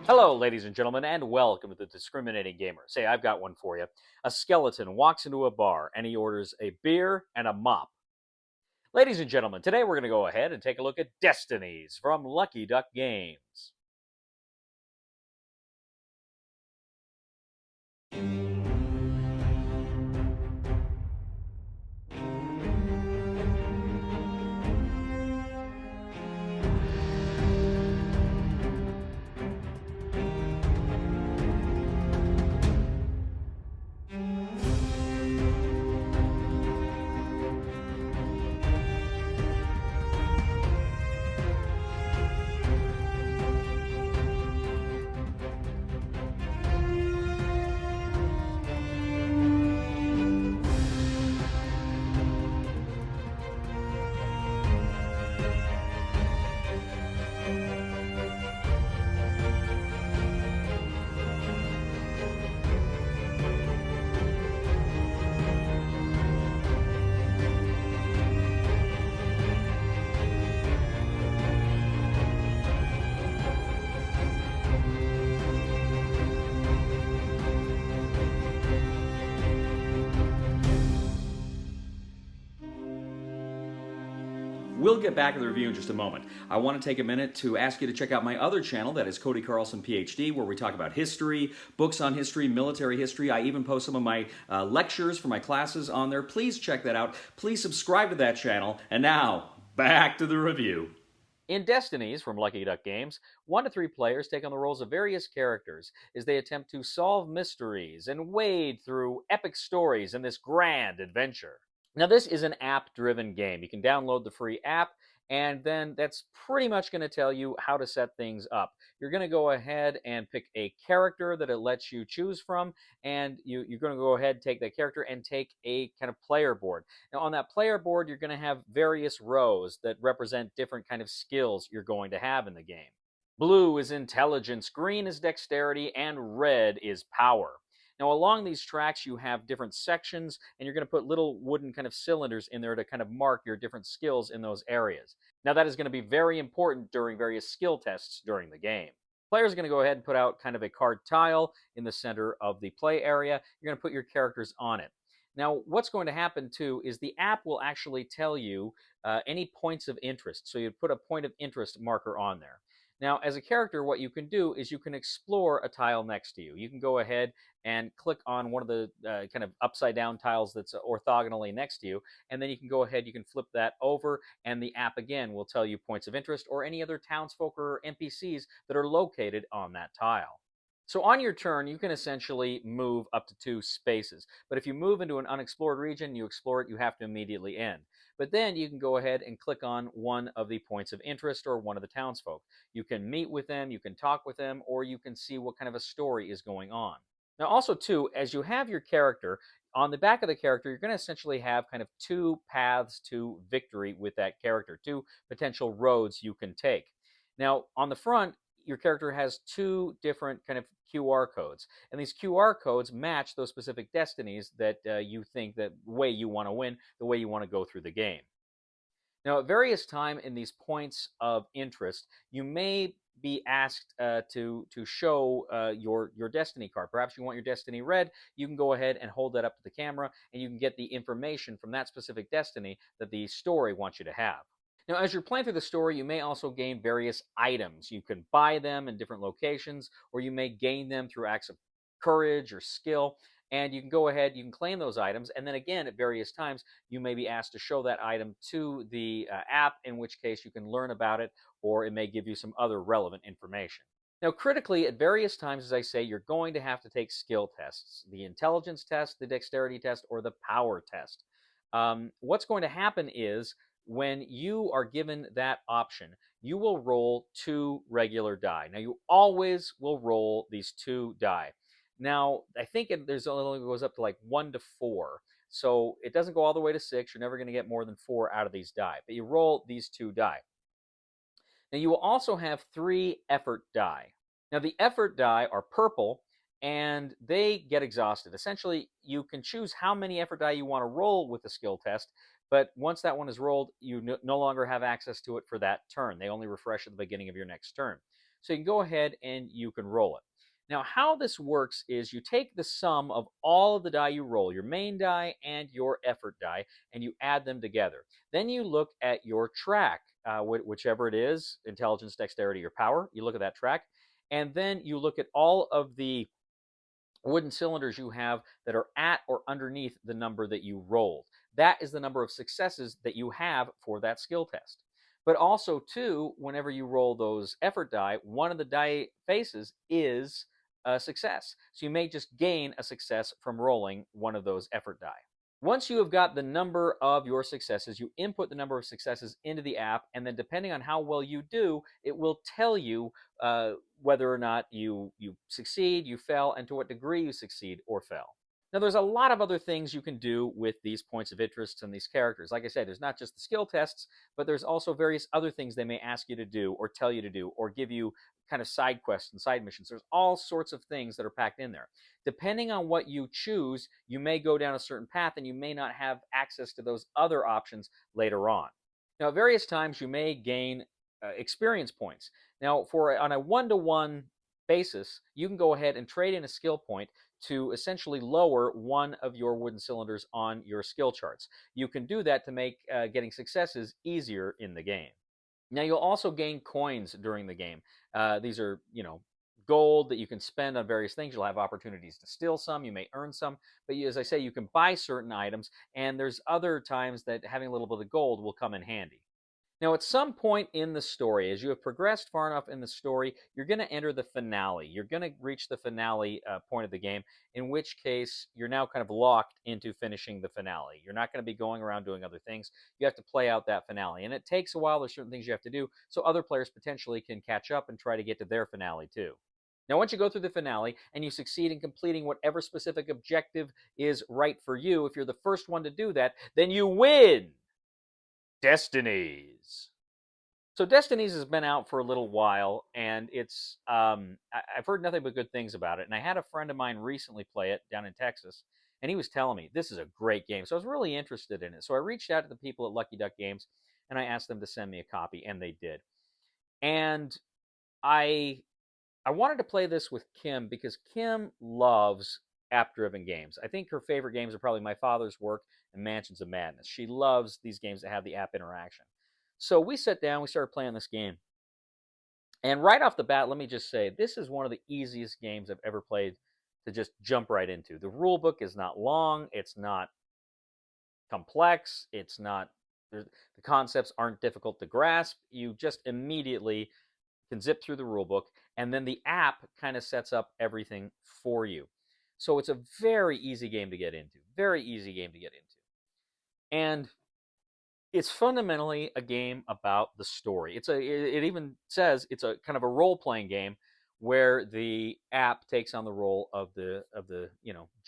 Hello, ladies and gentlemen, and welcome to the Discriminating Gamer. Say, I've got one for you. A skeleton walks into a bar and he orders a beer and a mop. Ladies and gentlemen, today we're going to go ahead and take a look at Destinies from Lucky Duck Games. We'll get back to the review in just a moment. I want to take a minute to ask you to check out my other channel, that is Cody Carlson, PhD, where we talk about history, books on history, military history. I even post some of my lectures for my classes on there. Please check that out. Please subscribe to that channel. And now, back to the review. In Destinies from Lucky Duck Games, 1 to 3 players take on the roles of various characters as they attempt to solve mysteries and wade through epic stories in this grand adventure. Now, this is an app-driven game. You can download the free app, and then that's pretty much going to tell you how to set things up. You're going to go ahead and pick a character that it lets you choose from, and you're going to go ahead and take that character and take a kind of player board. Now, on that player board, you're going to have various rows that represent different kind of skills you're going to have in the game. Blue is intelligence, green is dexterity, and red is power. Now, along these tracks, you have different sections, and you're going to put little wooden kind of cylinders in there to kind of mark your different skills in those areas. Now, that is going to be very important during various skill tests during the game. Players are going to go ahead and put out kind of a card tile in the center of the play area. You're going to put your characters on it. Now, what's going to happen, too, is the app will actually tell you any points of interest. So you put a point of interest marker on there. Now, as a character, what you can do is you can explore a tile next to you. You can go ahead and click on one of the kind of upside down tiles that's orthogonally next to you, and then you can go ahead, you can flip that over, and the app again will tell you points of interest or any other townsfolk or NPCs that are located on that tile. So on your turn, you can essentially move up to 2 spaces. But if you move into an unexplored region, you explore it, you have to immediately end. But then you can go ahead and click on one of the points of interest or one of the townsfolk. You can meet with them, you can talk with them, or you can see what kind of a story is going on. Now also too, as you have your character, on the back of the character, you're going to essentially have kind of 2 paths to victory with that character, 2 potential roads you can take. Now, on the front, your character has 2 different kind of QR codes, and these QR codes match those specific destinies that you think that way you want to win, the way you want to go through the game. Now, at various times in these points of interest, you may be asked to show your destiny card. Perhaps you want your destiny red. You can go ahead and hold that up to the camera, and you can get the information from that specific destiny that the story wants you to have. Now, as you're playing through the story, you may also gain various items. You can buy them in different locations, or you may gain them through acts of courage or skill. And you can go ahead, you can claim those items, and then again, at various times, you may be asked to show that item to the app, in which case you can learn about it, or it may give you some other relevant information. Now, critically, at various times, as I say, you're going to have to take skill tests, the intelligence test, the dexterity test, or the power test. What's going to happen is when you are given that option, you will roll 2 regular die. Now, you always will roll these 2 die. Now, I think there's only goes up to like 1 to 4. So it doesn't go all the way to 6. You're never going to get more than 4 out of these die. But you roll these 2 die. Now, you will also have 3 effort die. Now, the effort die are purple, and they get exhausted. Essentially, you can choose how many effort die you want to roll with the skill test, but once that one is rolled, you no longer have access to it for that turn. They only refresh at the beginning of your next turn. So you can go ahead and you can roll it. Now, how this works is you take the sum of all of the die you roll, your main die and your effort die, and you add them together. Then you look at your track, whichever it is, intelligence, dexterity, or power. You look at that track, and then you look at all of the wooden cylinders you have that are at or underneath the number that you rolled. That is the number of successes that you have for that skill test. But also, too, whenever you roll those effort die, one of the die faces is a success. So you may just gain a success from rolling one of those effort die. Once you have got the number of your successes, you input the number of successes into the app, and then depending on how well you do, it will tell you whether or not you succeed, you fail, and to what degree you succeed or fail. Now, there's a lot of other things you can do with these points of interest and these characters. Like I said, there's not just the skill tests, but there's also various other things they may ask you to do or tell you to do or give you kind of side quests and side missions. There's all sorts of things that are packed in there. Depending on what you choose, you may go down a certain path and you may not have access to those other options later on. Now, at various times, you may gain experience points. Now, on a one-to-one basis, you can go ahead and trade in a skill point to essentially lower one of your wooden cylinders on your skill charts. You can do that to make getting successes easier in the game. Now, you'll also gain coins during the game. These are, gold that you can spend on various things. You'll have opportunities to steal some. You may earn some. But as I say, you can buy certain items, and there's other times that having a little bit of gold will come in handy. Now, at some point in the story, as you have progressed far enough in the story, you're going to enter the finale. You're going to reach the finale point of the game, in which case you're now kind of locked into finishing the finale. You're not going to be going around doing other things. You have to play out that finale. And it takes a while. There's certain things you have to do, so other players potentially can catch up and try to get to their finale too. Now, once you go through the finale and you succeed in completing whatever specific objective is right for you, if you're the first one to do that, then you win Destinies. So Destinies has been out for a little while, and I've heard nothing but good things about it. And I had a friend of mine recently play it down in Texas, and he was telling me this is a great game. So I was really interested in it. So I reached out to the people at Lucky Duck Games, and I asked them to send me a copy, and they did. And I I wanted to play this with Kim because Kim loves app-driven games. I think her favorite games are probably My Father's Work and Mansions of Madness. She loves these games that have the app interaction. So we sat down, we started playing this game. And right off the bat, let me just say, this is one of the easiest games I've ever played to just jump right into. The rule book is not long, it's not complex, the concepts aren't difficult to grasp. You just immediately can zip through the rule book, and then the app kind of sets up everything for you. So it's a very easy game to get into. Very easy game to get into. And it's fundamentally a game about the story. It even says it's a kind of a role-playing game where the app takes on the role of the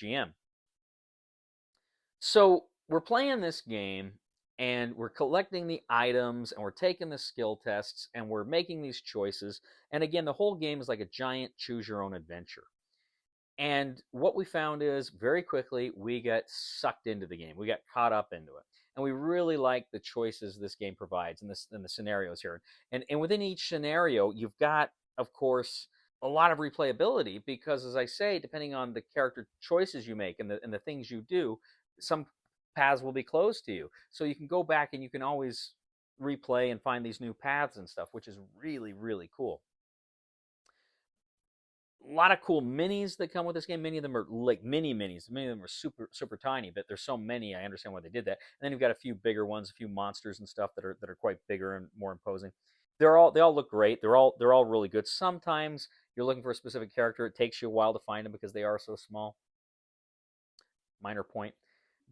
GM. So we're playing this game and we're collecting the items and we're taking the skill tests and we're making these choices. And again, the whole game is like a giant choose your own adventure. And what we found is very quickly we got sucked into the game. We got caught up into it. And we really like the choices this game provides and the scenarios here. And within each scenario, you've got, of course, a lot of replayability because, as I say, depending on the character choices you make and the things you do, some paths will be closed to you. So you can go back and you can always replay and find these new paths and stuff, which is really, really cool. A lot of cool minis that come with this game. Many of them are like mini minis. Many of them are super, super tiny, but there's so many. I understand why they did that. And then you've got a few bigger ones, a few monsters and stuff that are quite bigger and more imposing. They all look great. They're all really good. Sometimes you're looking for a specific character. It takes you a while to find them because they are so small. Minor point.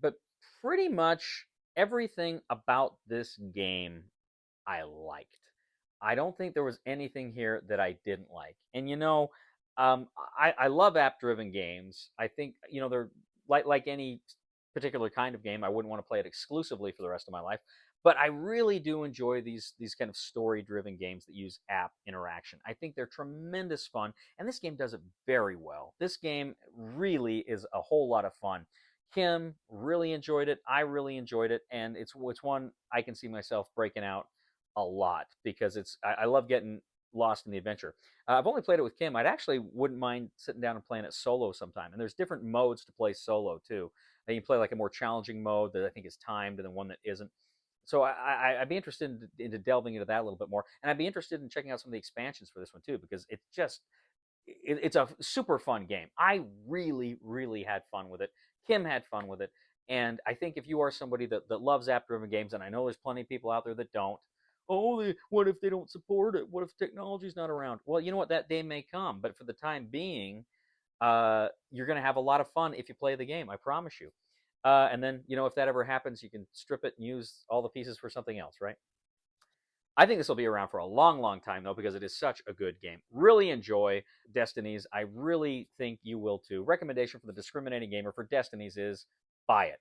But pretty much everything about this game I liked. I don't think there was anything here that I didn't like. And I love app-driven games. I think they're like any particular kind of game. I wouldn't want to play it exclusively for the rest of my life. But I really do enjoy these kind of story-driven games that use app interaction. I think they're tremendous fun, and this game does it very well. This game really is a whole lot of fun. Kim really enjoyed it. I really enjoyed it, and it's one I can see myself breaking out a lot because I love getting lost in the adventure. I've only played it with Kim. I'd actually wouldn't mind sitting down and playing it solo sometime. And there's different modes to play solo too. And you can play like a more challenging mode that I think is timed, and then one that isn't. So I'd be interested into delving into that a little bit more, and I'd be interested in checking out some of the expansions for this one too, because it's a super fun game. I really had fun with it. Kim had fun with it, and I think if you are somebody that loves app-driven games, and I know there's plenty of people out there that don't. Oh, what if they don't support it? What if technology's not around? Well, you know what? That day may come, but for the time being, you're going to have a lot of fun if you play the game. I promise you. And then, if that ever happens, you can strip it and use all the pieces for something else, right? I think this will be around for a long time, though, because it is such a good game. Really enjoy Destinies. I really think you will, too. Recommendation from the discriminating gamer for Destinies is buy it.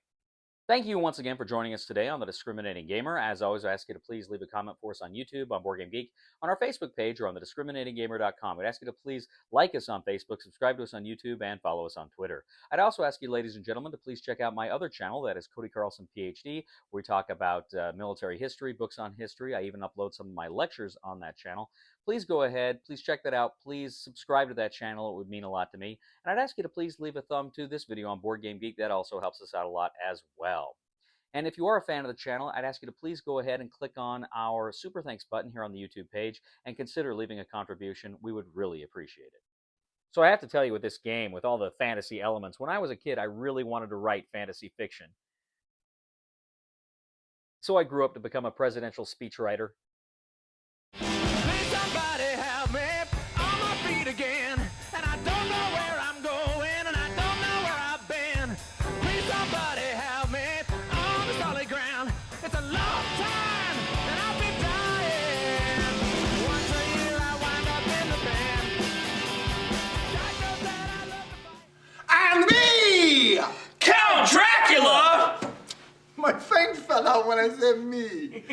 Thank you once again for joining us today on The Discriminating Gamer. As always, I ask you to please leave a comment for us on YouTube, on Board Game Geek, on our Facebook page, or on thediscriminatinggamer.com. I'd ask you to please like us on Facebook, subscribe to us on YouTube, and follow us on Twitter. I'd also ask you, ladies and gentlemen, to please check out my other channel, that is Cody Carlson, PhD, where we talk about military history, books on history. I even upload some of my lectures on that channel. Please go ahead, please check that out. Please subscribe to that channel. It would mean a lot to me. And I'd ask you to please leave a thumb to this video on Board Game Geek. That also helps us out a lot as well. And if you are a fan of the channel, I'd ask you to please go ahead and click on our Super Thanks button here on the YouTube page and consider leaving a contribution. We would really appreciate it. So I have to tell you, with this game, with all the fantasy elements, when I was a kid, I really wanted to write fantasy fiction. So I grew up to become a presidential speechwriter. Please somebody help me on my feet again, and I don't know where I'm going, and I don't know where I've been. Please somebody help me on the solid ground. It's a long time, and I'll be dying. Once a year I wind up in the band. God knows that I love to fight. And me, Count Dracula. My fangs fell out when I said me.